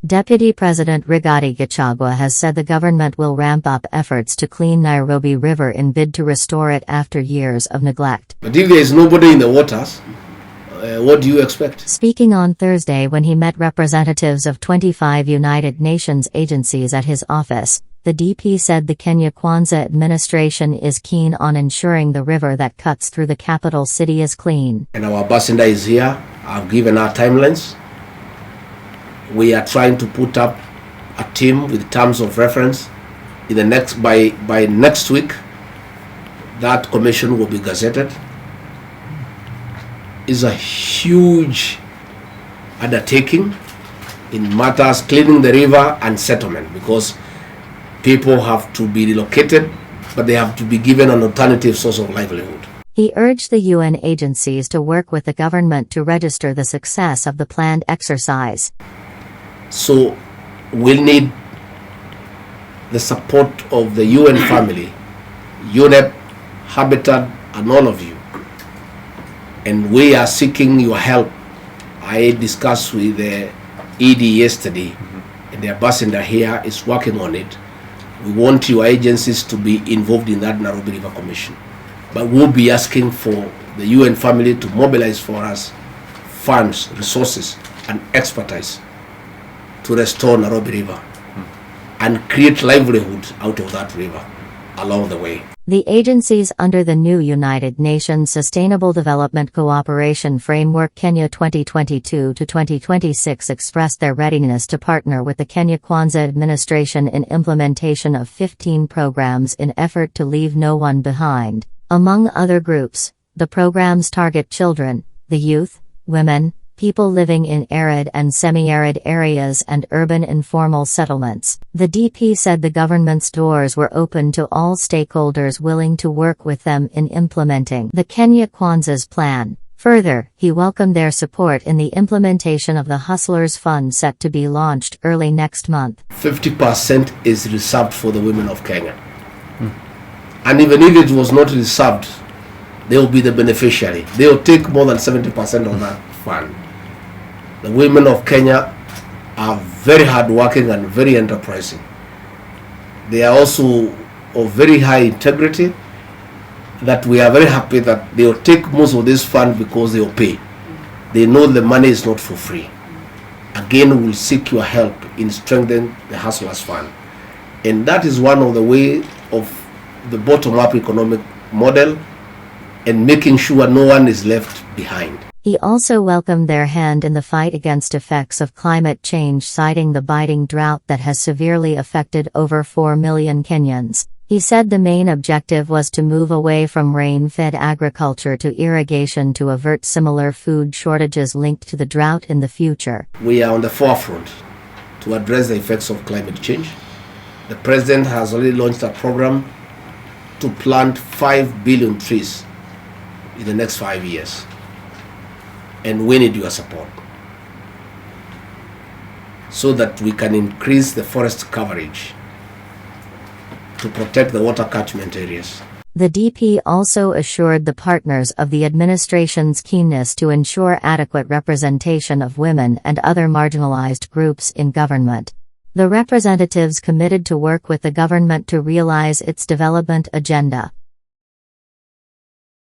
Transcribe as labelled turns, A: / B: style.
A: Deputy President Rigathi Gachagua has said the government will ramp up efforts to clean Nairobi River in bid to restore it after years of neglect.
B: But if there is nobody in the waters, what do you expect?
A: Speaking on Thursday when he met representatives of 25 United Nations agencies at his office, the DP said the Kenya Kwanza administration is keen on ensuring the river that cuts through the capital city is clean.
B: And our ambassador is here. I've given our timelines. We are trying to put up a team with terms of reference. In the by next week, that commission will be gazetted. It's a huge undertaking in matters cleaning the river and settlement, because people have to be relocated, but they have to be given an alternative source of livelihood.
A: He urged the UN agencies to work with the government to register the success of the planned exercise.
B: So we'll need the support of the UN family, UNEP, Habitat, and all of you. And we are seeking your help. I discussed with the ED yesterday, and the ambassador here is working on it. We want your agencies to be involved in that Nairobi River Commission. But we'll be asking for the UN family to mobilize for us funds, resources, and expertise to restore Nairobi River and create livelihood out of that river along the way.
A: The agencies under the new United Nations Sustainable Development Cooperation Framework Kenya 2022 to 2026 expressed their readiness to partner with the Kenya Kwanza administration in implementation of 15 programs in effort to leave no one behind. Among other groups, the programs target children, the youth, women, people living in arid and semi-arid areas and urban informal settlements. The DP said the government's doors were open to all stakeholders willing to work with them in implementing the Kenya Kwanza's plan. Further, he welcomed their support in the implementation of the Hustlers Fund set to be launched early next month.
B: 50% is reserved for the women of Kenya. And even if it was not reserved, they will be the beneficiary. They will take more than 70% of that fund. The women of Kenya are very hardworking and very enterprising. They are also of very high integrity, that we are very happy that they will take most of this fund because they will pay. They know the money is not for free. Again, we will seek your help in strengthening the Hustlers Fund. And that is one of the ways of the bottom-up economic model and making sure no one is left behind.
A: He also welcomed their hand in the fight against effects of climate change, citing the biting drought that has severely affected over 4 million Kenyans. He said the main objective was to move away from rain-fed agriculture to irrigation to avert similar food shortages linked to the drought in the future.
B: We are on the forefront to address the effects of climate change. The President has already launched a program to plant 5 billion trees in the next 5 years. And we need your support so that we can increase the forest coverage to protect the water catchment areas.
A: The DP also assured the partners of the administration's keenness to ensure adequate representation of women and other marginalized groups in government. The representatives committed to work with the government to realize its development agenda.